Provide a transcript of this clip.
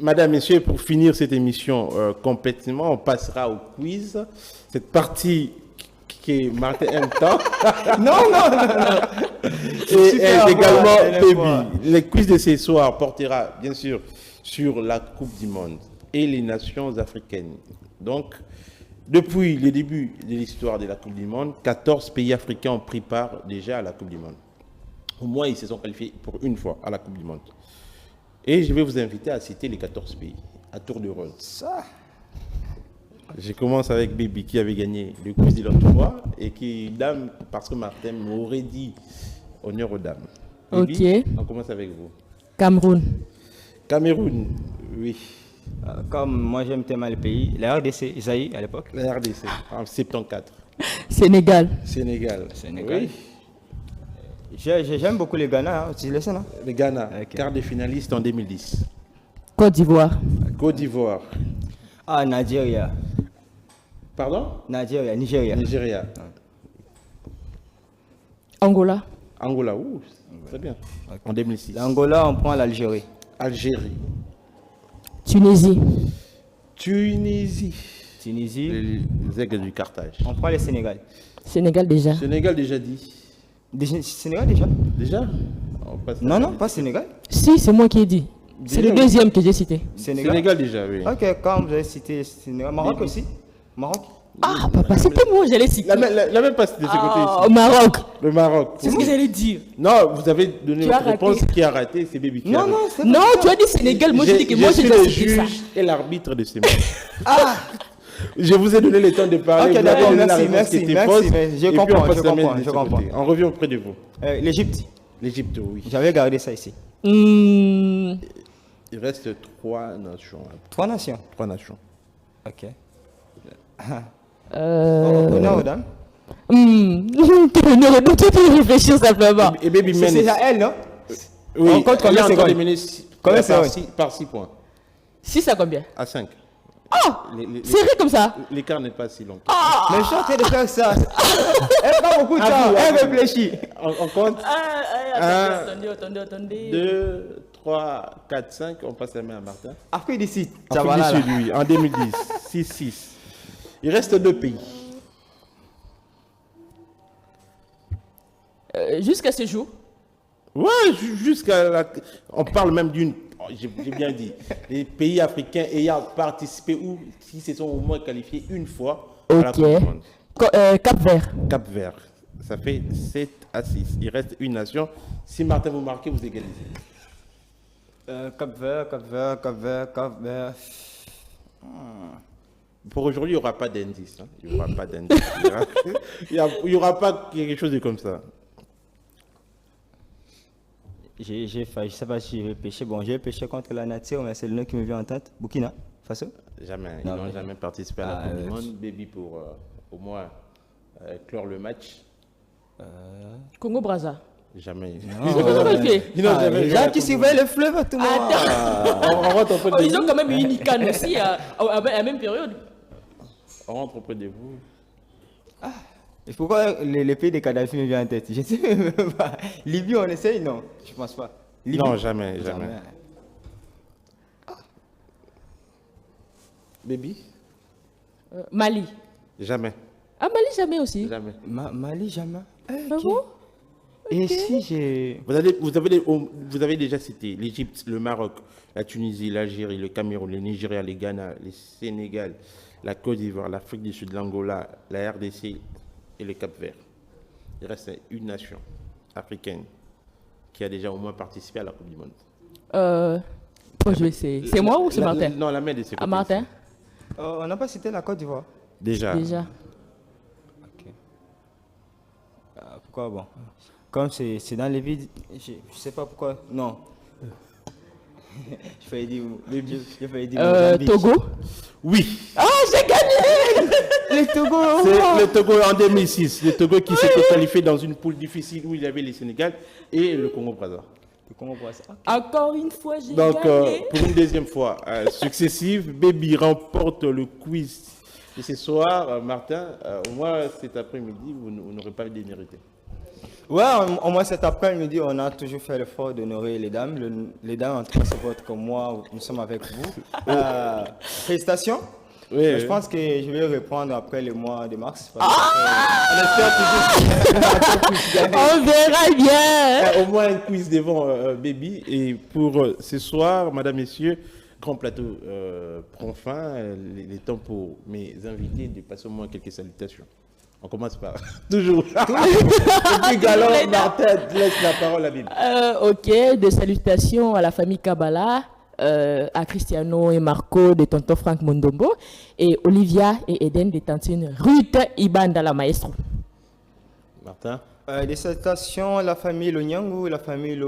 Madame, Messieurs, pour finir cette émission complètement, on passera au quiz. Cette partie qui Martin aime tant. Non. Et également, Baby. Le quiz de ce soir portera, bien sûr, sur la Coupe du Monde et les nations africaines. Donc, depuis le début de l'histoire de la Coupe du Monde, 14 pays africains ont pris part déjà à la Coupe du Monde. Au moins, ils se sont qualifiés pour une fois à la Coupe du Monde. Et je vais vous inviter à citer les 14 pays, à tour de rôle. Ça. Je commence avec Baby qui avait gagné le quiz de l'autre fois et qui, dame, parce que Martin m'aurait dit honneur aux dames. Baby, ok. on commence avec vous. Cameroun. Cameroun, oui. Comme moi j'aime tellement le pays, la RDC, Isaïe à l'époque. La RDC, en 74. Sénégal. Sénégal. Sénégal. Oui. J'aime beaucoup le Ghana, tu le sais, non? Le Ghana, Ok. quart de finaliste en 2010. Côte d'Ivoire. Côte d'Ivoire. Ah, Nigeria. Pardon? Nigeria. Nigeria. Angola. Angola, ouh, très bien. En 2006. L'Angola, on prend l'Algérie. Algérie. Tunisie. Tunisie. Tunisie, Les aigles du Carthage. on prend le Sénégal. Sénégal déjà. Sénégal déjà dit. Sénégal déjà? Déjà? On passe à Non, la- pas Sénégal. Si, c'est moi qui ai dit. C'est le deuxième que j'ai cité. Sénégal déjà, oui. Ok, quand vous avez cité Sénégal. Maroc aussi? Maroc? Ah, papa, c'était moi, j'allais citer. La même pas de ce côté Ah, ici. au Maroc. Le Maroc. C'est ce que j'allais dire. Non, vous avez donné Tu une as réponse raté. qui a raté, c'est Baby qui a raté. c'est Non, tu as dit Sénégal. Moi, j'ai dit que moi, je j'ai suis déjà le cité ça. juge et l'arbitre de ce match. Je vous ai donné le temps de parler. Ok, vous avez d'accord, donné la merci, réponse qui merci, était merci, fausse, mais je et puis on comprends, passe je la main comprends, de je ce comprends. côté. On revient auprès de vous. L'Égypte. L'Égypte, oui. J'avais gardé ça ici. Hmm, Il reste 3 nations. 3 nations. 3 nations. Ok. euh, Honneur aux dames. Ne tu peux réfléchir simplement. Et Baby C'est mène. à elle, non? Oui, On compte combien elle est en train de secondes? mener Combien par secondes? par 6 points. 6 à combien? À 5. Ah, serré comme ça. L'écart n'est pas si long. Mais je suis en train de faire ça. Elle prend beaucoup de temps. Elle réfléchit. On compte Attendez. 2, 3, 4, 5. On passe la main à Martin. Après d'ici, En Afrique du Sud, oui, en 2010. 6-6. Il reste 2 pays. Jusqu'à ce jour. Ouais, jusqu'à la... On parle même d'une... oh, j'ai bien dit. Les pays africains ayant participé ou qui se sont au moins qualifiés une fois à la Ok. Coupe du Monde. Cap-Vert. Cap-Vert. Ça fait 7-6. Il reste une nation. Si Martin vous marquez, vous égalisez. Cap-Vert. Pour aujourd'hui, il n'y aura pas d'indice. Hein. Il n'y aura pas d'indice. Il n'y aura pas quelque chose de comme ça. J'ai failli, je ne sais pas si j'ai péché. Bon, j'ai péché contre la nature, mais c'est le nom qui me vient en tête. Burkina Faso. Jamais. Ils Non, n'ont mais- jamais participé à la Coupe du Monde. Baby pour au moins clore le match. Congo-Braza. Jamais. Ils Ils n'ont jamais Les joué à gens la qui Coupe du surveillent le fleuve à tout moment. Attends. On rentre auprès de Ils ont vous. quand même eu une Icane aussi à la même période. On rentre auprès de vous. Et pourquoi les pays des Kadhafi me viennent en tête? Je ne sais même pas. Libye, on essaye? Non, je ne pense pas. Libye. Non, jamais. Baby? Mali. Jamais. Ah, Mali, jamais aussi. Jamais. Mali, jamais. Ah bon? Et si j'ai... Vous avez déjà cité l'Égypte, le Maroc, la Tunisie, l'Algérie, le Cameroun, le Nigeria, le Ghana, le Sénégal, la Côte d'Ivoire, l'Afrique du Sud, l'Angola, la RDC et le Cap-Vert. Il reste une nation africaine qui a déjà au moins participé à la Coupe du Monde. Je vais essayer. C'est moi ou c'est Martin? Non, la main de ses Ah, Martin? on n'a pas cité la Côte d'Ivoire. Déjà. Déjà. Ok. Pourquoi bon? Comme c'est dans les vides, je ne sais pas pourquoi. Non. Je failli dire. Je failli dire Mozambique. Togo? Oui, Ah, j'ai gagné! Le Togo. c'est le Togo en 2006. Le Togo qui s'était qualifié dans une poule difficile où il y avait le Sénégal et le Congo-Brazzaville. Comment on voit ça? Encore une fois, j'ai Donc, gagné. pour une deuxième fois successive, Baby remporte le quiz. Et ce soir, Martin, au moins cet après-midi, vous n'aurez pas démérité. Ouais, au moins cet après-midi, on a toujours fait l'effort d'honorer les dames. Les dames, en tout cas, c'est votre comme moi, nous sommes avec vous. Félicitations. Oui, Je pense que je vais répondre après le mois de mars. On espère toujours On verra bien. au moins un quiz devant Baby. Et pour ce soir, madame, messieurs, grand plateau prend fin. Les temps pour mes invités de passer au moins quelques salutations. On commence par toujours. Le plus galant, Martin, laisse la parole à Baby. Ok, des salutations à la famille Kabbalah, à Cristiano et Marco de Tonton Franck Mondombo, et Olivia et Eden de Tantine Ruth Ibanda la maestro. Martin. Des salutations à la famille Lonyango, la famille